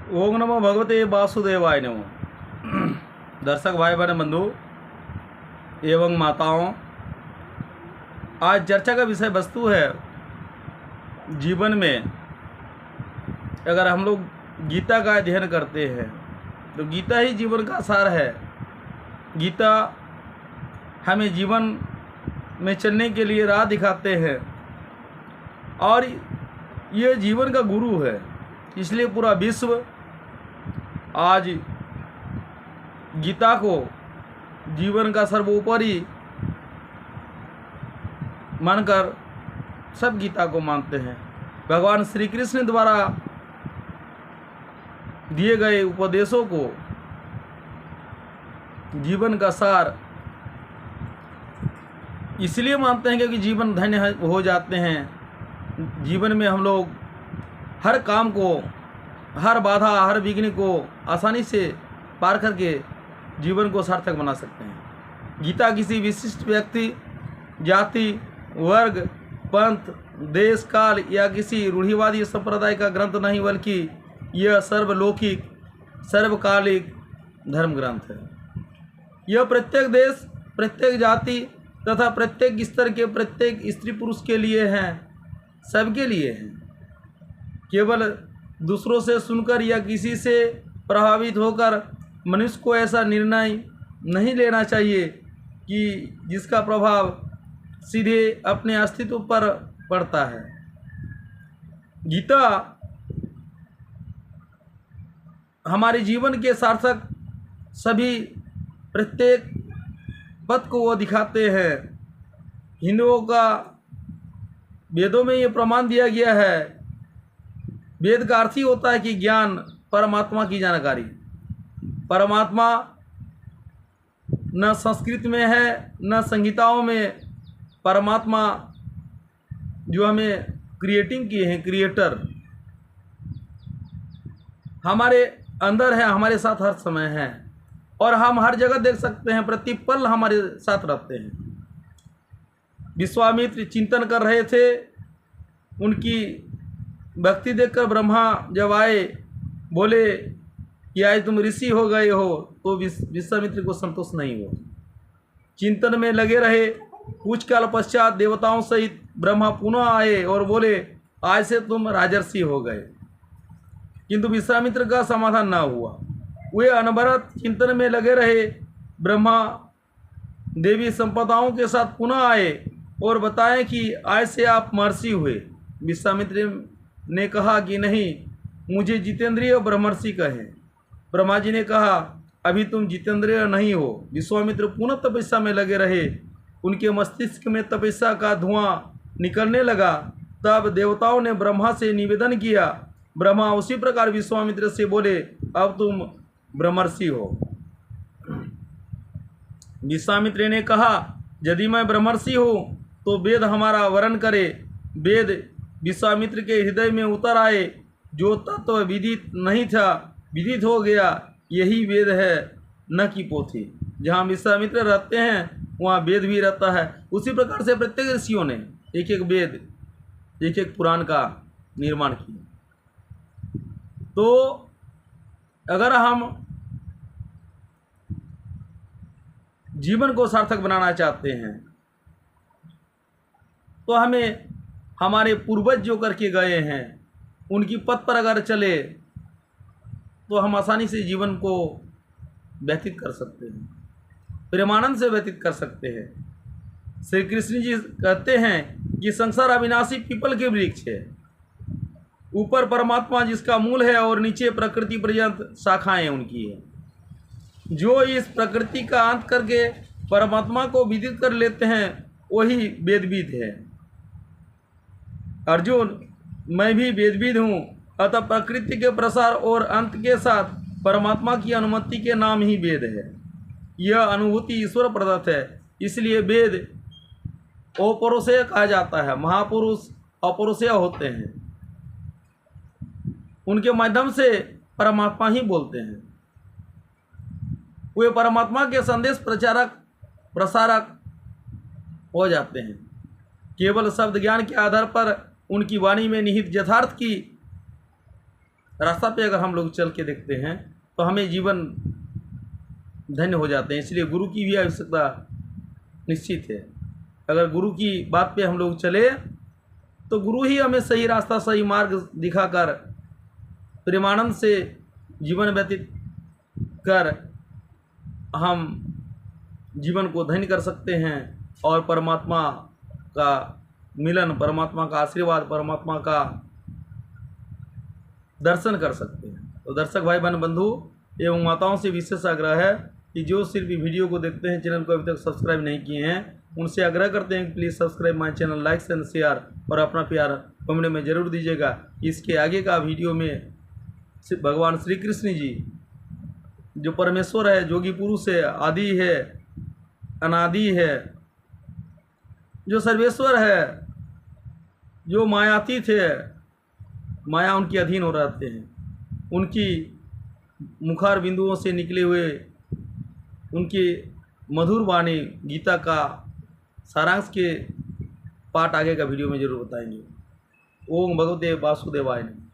ओम नमो भगवते वासुदेवाय नमो। दर्शक भाई बहन बंधु एवं माताओं, आज चर्चा का विषय वस्तु है जीवन में अगर हम लोग गीता का अध्ययन करते हैं तो गीता ही जीवन का सार है। गीता हमें जीवन में चलने के लिए राह दिखाते हैं और ये जीवन का गुरु है। इसलिए पूरा विश्व आज गीता को जीवन का सर्वोपरि मानकर सब गीता को मानते हैं। भगवान श्री कृष्ण द्वारा दिए गए उपदेशों को जीवन का सार इसलिए मानते हैं क्योंकि जीवन धन्य हो जाते हैं। जीवन में हम लोग हर काम को, हर बाधा, हर विघ्न को आसानी से पार करके जीवन को सार्थक बना सकते हैं। गीता किसी विशिष्ट व्यक्ति, जाति, वर्ग, पंथ, देश, काल या किसी रूढ़िवादी संप्रदाय का ग्रंथ नहीं, बल्कि यह सर्वलौकिक, सर्वकालिक धर्म ग्रंथ है। यह प्रत्येक देश, प्रत्येक जाति तथा प्रत्येक स्तर के प्रत्येक स्त्री पुरुष के लिए है, सबके लिए है। केवल दूसरों से सुनकर या किसी से प्रभावित होकर मनुष्य को ऐसा निर्णय नहीं लेना चाहिए कि जिसका प्रभाव सीधे अपने अस्तित्व पर पड़ता है। गीता हमारे जीवन के सार्थक सभी प्रत्येक पथ को वो दिखाते हैं। हिंदुओं का वेदों में ये प्रमाण दिया गया है। वेद का अर्थ ही होता है कि ज्ञान, परमात्मा की जानकारी। परमात्मा न संस्कृत में है न संहिताओं में। परमात्मा जो हमें क्रिएटिंग किए हैं, क्रिएटर हमारे अंदर है, हमारे साथ हर समय है और हम हर जगह देख सकते हैं, प्रति पल हमारे साथ रहते हैं। विश्वामित्र चिंतन कर रहे थे, उनकी भक्ति देखकर ब्रह्मा जब आए, बोले कि आज तुम ऋषि हो गए हो, तो विश्वामित्र को संतोष नहीं हुआ। चिंतन में लगे रहे। कुछ काल पश्चात देवताओं सहित ब्रह्मा पुनः आए और बोले आज से तुम राजर्षि हो गए। किंतु विश्वामित्र का समाधान न हुआ। वे अनवरत चिंतन में लगे रहे। ब्रह्मा देवी संपदाओं के साथ पुनः आए और बताएं कि आज से आप महर्षि हुए। विश्वामित्र ने कहा कि नहीं, मुझे जितेंद्रिय ब्रह्मर्षि कहें। ब्रह्मा जी ने कहा अभी तुम जितेंद्रिय नहीं हो। विश्वामित्र पुनः तपस्या में लगे रहे। उनके मस्तिष्क में तपस्या का धुआं निकलने लगा। तब देवताओं ने ब्रह्मा से निवेदन किया। ब्रह्मा उसी प्रकार विश्वामित्र से बोले अब तुम ब्रह्मर्षि हो। विश्वामित्र ने कहा यदि मैं ब्रह्मर्षि हूँ तो वेद हमारा वर्ण करे। वेद विश्वामित्र के हृदय में उतर आए। जो तत्व विदित नहीं था विदित हो गया। यही वेद है, न कि पोथी। जहाँ विश्वामित्र रहते हैं वहाँ वेद भी रहता है। उसी प्रकार से प्रत्येक ऋषियों ने एक एक वेद, एक एक पुराण का निर्माण किया। तो अगर हम जीवन को सार्थक बनाना चाहते हैं तो हमें हमारे पूर्वज जो करके गए हैं उनकी पथ पर अगर चले तो हम आसानी से जीवन को व्यतीत कर सकते हैं, प्रेमानंद से व्यतीत कर सकते हैं। श्री कृष्ण जी कहते हैं कि संसार अविनाशी पीपल के वृक्ष है। ऊपर परमात्मा जिसका मूल है और नीचे प्रकृति पर्यंत शाखाएं उनकी है। जो इस प्रकृति का अंत करके परमात्मा को विदित कर लेते हैं वही वेदविद है। अर्जुन, मैं भी वेदविद हूँ। अतः प्रकृति के प्रसार और अंत के साथ परमात्मा की अनुमति के नाम ही वेद है। यह अनुभूति ईश्वर प्रदत्त है। इसलिए वेद अपौरुषेय कहा जाता है। महापुरुष अपौरुषेय होते हैं। उनके माध्यम से परमात्मा ही बोलते हैं। वे परमात्मा के संदेश प्रचारक, प्रसारक हो जाते हैं। केवल शब्द ज्ञान के आधार पर उनकी वाणी में निहित यथार्थ की रास्ता पे अगर हम लोग चल के देखते हैं तो हमें जीवन धन्य हो जाते हैं। इसलिए गुरु की भी आवश्यकता निश्चित है। अगर गुरु की बात पे हम लोग चले तो गुरु ही हमें सही रास्ता सही मार्ग दिखाकर प्रेमानंद से जीवन व्यतीत कर हम जीवन को धन्य कर सकते हैं और परमात्मा का मिलन, परमात्मा का आशीर्वाद, परमात्मा का दर्शन कर सकते हैं। तो दर्शक भाई बहन बंधु एवं माताओं से विशेष आग्रह है कि जो सिर्फ वीडियो को देखते हैं, चैनल को अभी तक सब्सक्राइब नहीं किए हैं, उनसे आग्रह करते हैं कि please subscribe my channel, like and share और अपना प्यार कमेंट में ज़रूर दीजिएगा। इसके आगे का वीडियो में भगवान श्री कृष्ण जी जो परमेश्वर है, जोगी पुरुष है, आदि है, अनादि है, जो सर्वेश्वर है, जो मायातीत है, माया उनके अधीन हो रहते हैं, उनकी मुखार बिंदुओं से निकले हुए उनकी मधुर वाणी गीता का सारांश के पाठ आगे का वीडियो में जरूर बताएंगे। ओम भगवते वासुदेवाय नमः।